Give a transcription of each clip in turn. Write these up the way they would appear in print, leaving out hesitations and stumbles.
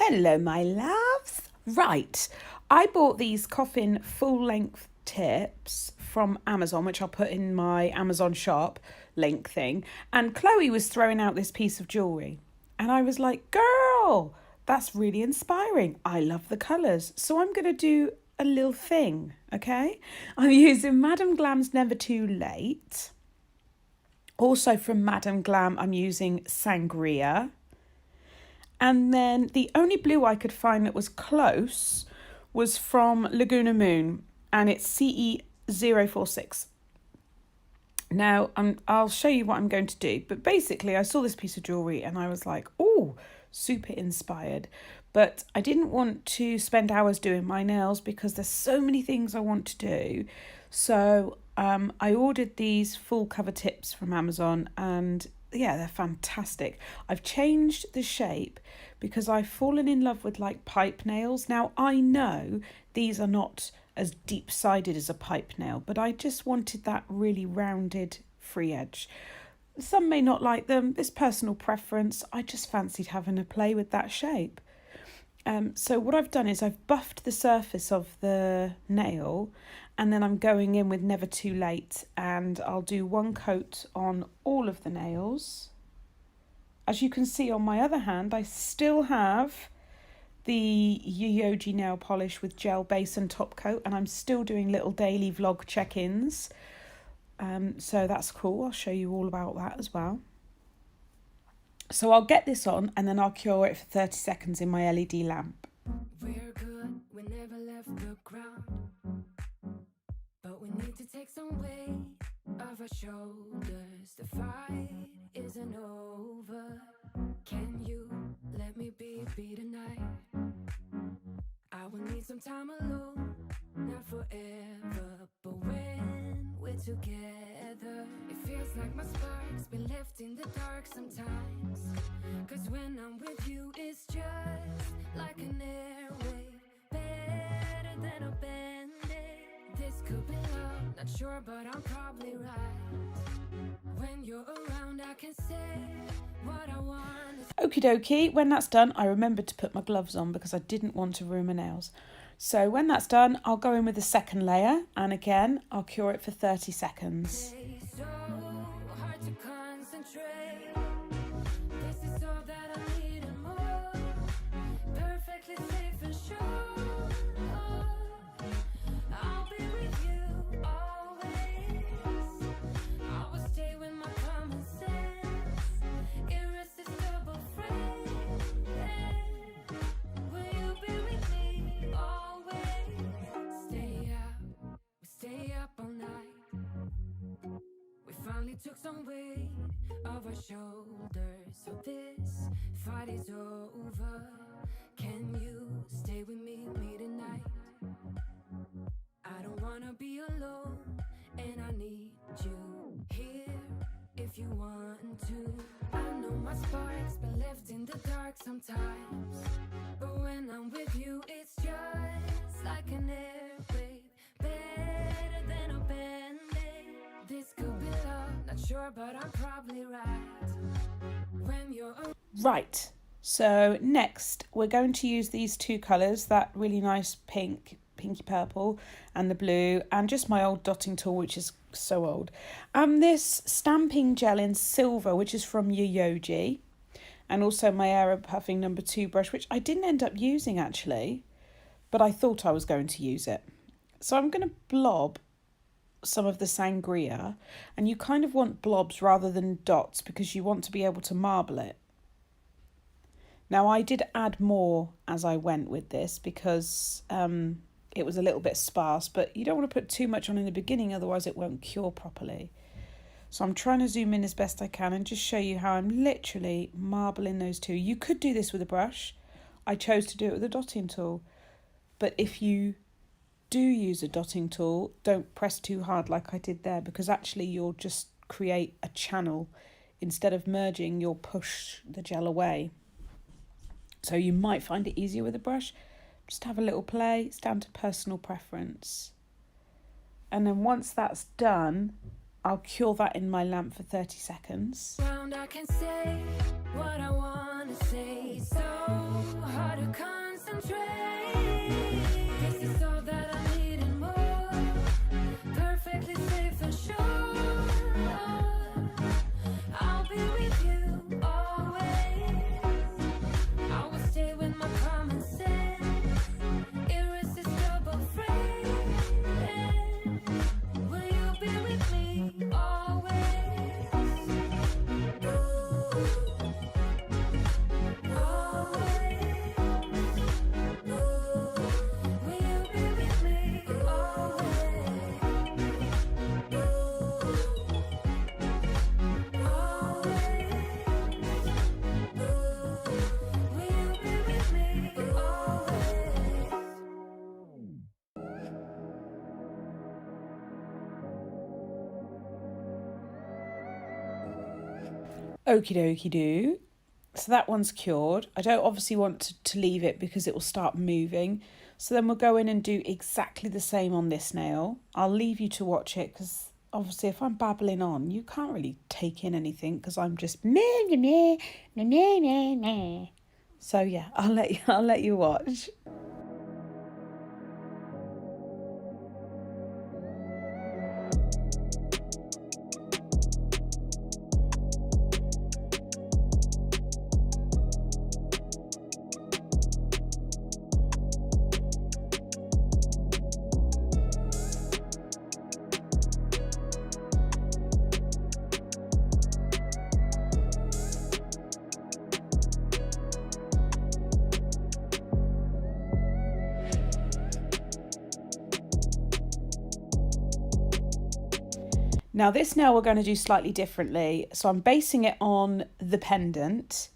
Hello, my loves. Right, I bought these coffin full-length tips from Amazon, which I'll put in my Amazon shop link thing. And Chloe was throwing out this piece of jewellery. And I was like, girl, that's really inspiring. I love the colours. So I'm going to do a little thing, okay? I'm using Madam Glam's Never Too Late. Also from Madam Glam, I'm using Sangria. And then the only blue I could find that was close was from Laguna Moon, and it's CE046. Now, I'll show you what I'm going to do. But basically, I saw this piece of jewellery and I was like, oh, super inspired. But I didn't want to spend hours doing my nails because there's so many things I want to do. So I ordered these full cover tips from Amazon, and yeah, they're fantastic. I've changed the shape because I've fallen in love with like pipe nails. Now, I know these are not as deep-sided as a pipe nail, but I just wanted that really rounded free edge. Some may not like them. It's personal preference. I just fancied having a play with that shape. So what I've done is I've buffed the surface of the nail, and then I'm going in with Never Too Late, and I'll do one coat on all of the nails. As you can see on my other hand, I still have the Yoyogi nail polish with gel base and top coat, and I'm still doing little daily vlog check-ins. So that's cool. I'll show you all about that as well. So I'll get this on and then I'll cure it for 30 seconds in my LED lamp. We're good, we never left the ground, but we need to take some weight off our shoulders. The fight isn't over. Can you let me be tonight? I will need some time alone, not forever, but when we're together, it feels like my spark's been left in the dark sometimes. Cause when I'm with you, it's just like an airwave, better than a band-aid. This could be love, not sure, but I'm probably right. When you're around, I can say what I want. Okie dokie, when that's done, I remembered to put my gloves on because I didn't want to ruin my nails. So when that's done, I'll go in with the second layer, and again, I'll cure it for 30 seconds. So hard to concentrate. This is all that I need and more. Perfectly safe and sure. I'll be with you always. I will stay with my common sense. Irresistible friend. Will you be with me always? Stay up all night. We finally took some weight off our shoulders, so this fight is over. Can you stay with me tonight? I don't wanna be alone, and I need you here if you want to. I know my spark's been left in the dark sometimes, but when I'm with you, it's just like an airwave, better than a band-aid. This could be love, not sure, but I'm probably right. When you're Right, so next we're going to use these two colours, that really nice pinky purple and the blue, and just my old dotting tool, which is so old. This stamping gel in silver, which is from Yoyogi, and also my Aero Puffing number 2 brush, which I didn't end up using actually, but I thought I was going to use it. So I'm going to blob some of the sangria, and you kind of want blobs rather than dots because you want to be able to marble it. Now I did add more as I went with this because it was a little bit sparse, but you don't want to put too much on in the beginning, otherwise it won't cure properly. So I'm trying to zoom in as best I can and just show you how I'm literally marbling those two. You could do this with a brush. I chose to do it with a dotting tool. But if you do use a dotting tool, don't press too hard like I did there, because actually you'll just create a channel. Instead of merging, you'll push the gel away. So you might find it easier with a brush. Just have a little play. It's down to personal preference. And then once that's done, I'll cure that in my lamp for 30 seconds. around, I can say what I want. wanna say, so hard to concentrate. This is all that I need and more. Perfectly safe and sure. I'll be with you always. I will stay with my common sense. Irresistible friend. Will you be with me always? Always. Will you be with me always? Always. Will you be with me always? Okie dokie do. So that one's cured. I don't obviously want to leave it because it will start moving. So then we'll go in and do exactly the same on this nail. I'll leave you to watch it because obviously if I'm babbling on, you can't really take in anything because I'm just meh, meh, meh, meh, meh, meh, meh. So yeah, I'll let you watch. Now this nail we're going to do slightly differently. So I'm basing it on the pendant.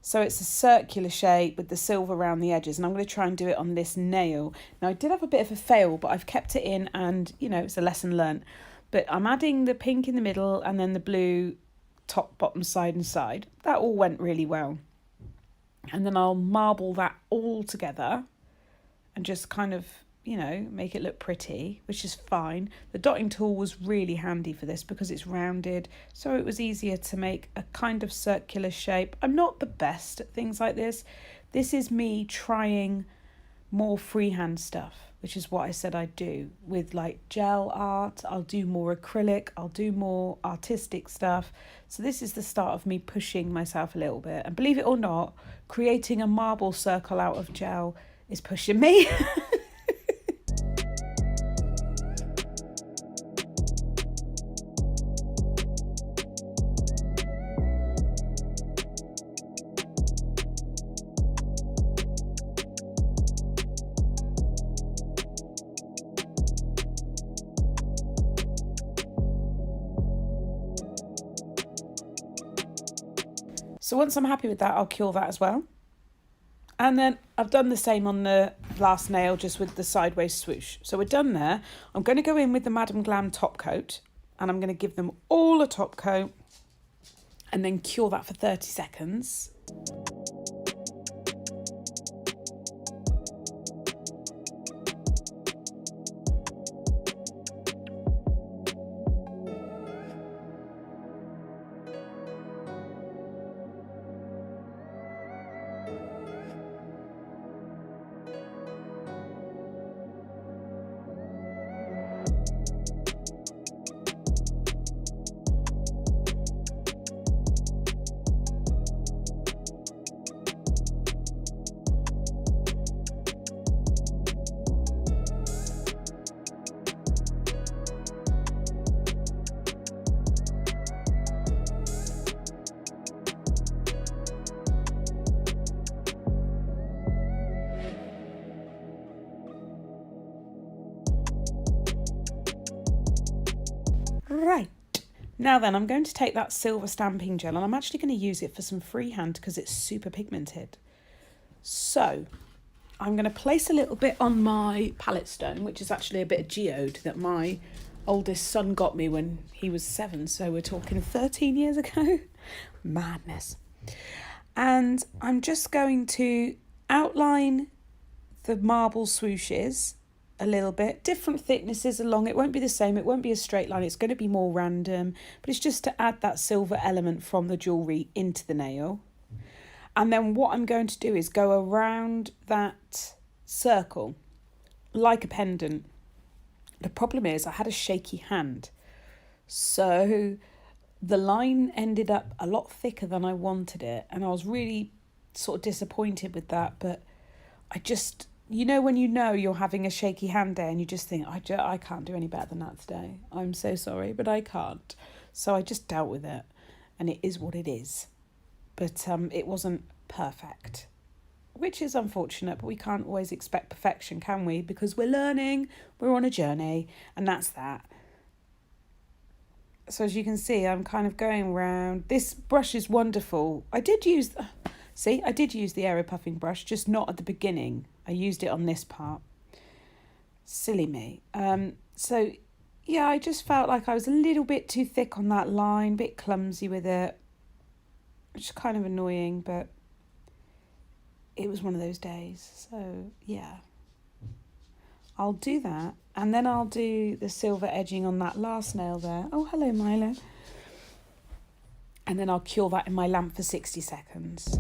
So it's a circular shape with the silver around the edges, and I'm going to try and do it on this nail. Now I did have a bit of a fail, but I've kept it in and, you know, it's a lesson learnt. But I'm adding the pink in the middle and then the blue top, bottom, side and side. That all went really well. And then I'll marble that all together and just kind of, you know, make it look pretty, which is fine. The dotting tool was really handy for this because it's rounded, so it was easier to make a kind of circular shape. I'm not the best at things like this. This is me trying more freehand stuff, which is what I said I'd do. With like gel art, I'll do more acrylic, I'll do more artistic stuff. So this is the start of me pushing myself a little bit. And believe it or not, creating a marble circle out of gel is pushing me. So once I'm happy with that, I'll cure that as well. And then I've done the same on the last nail, just with the sideways swoosh. So we're done there. I'm going to go in with the Madam Glam top coat, and I'm going to give them all a top coat and then cure that for 30 seconds. Right, now then I'm going to take that silver stamping gel and I'm actually going to use it for some freehand because it's super pigmented. So I'm going to place a little bit on my palette stone, which is actually a bit of geode that my oldest son got me when he was 7. So we're talking 13 years ago. Madness. And I'm just going to outline the marble swooshes a little bit, different thicknesses along. It won't be the same, it won't be a straight line, it's going to be more random, but it's just to add that silver element from the jewellery into the nail. And then what I'm going to do is go around that circle like a pendant. The problem is I had a shaky hand. So the line ended up a lot thicker than I wanted it. And I was really sort of disappointed with that. But I just, when you're having a shaky hand day and you just think, I can't do any better than that today. I'm so sorry, but I can't. So I just dealt with it. And it is what it is. But it wasn't perfect, which is unfortunate, but we can't always expect perfection, can we? Because we're learning, we're on a journey, and that's that. So as you can see, I'm kind of going around. This brush is wonderful. I did use the aero puffing brush, just not at the beginning. I used it on this part. Silly me. So yeah, I just felt like I was a little bit too thick on that line, a bit clumsy with it, which is kind of annoying, but it was one of those days. So yeah, I'll do that. And then I'll do the silver edging on that last nail there. Oh, hello, Milo. And then I'll cure that in my lamp for 60 seconds.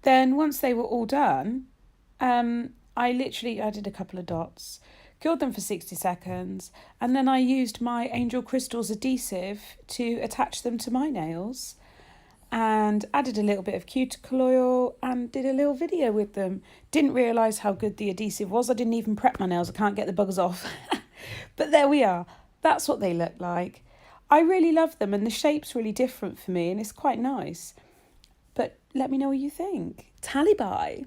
Then once they were all done, I did a couple of dots, cured them for 60 seconds, and then I used my Angel Crystals adhesive to attach them to my nails and added a little bit of cuticle oil and did a little video with them. Didn't realise how good the adhesive was. I didn't even prep my nails. I can't get the buggers off. But there we are. That's what they look like. I really love them, and the shape's really different for me, and it's quite nice. But let me know what you think. Tally bye.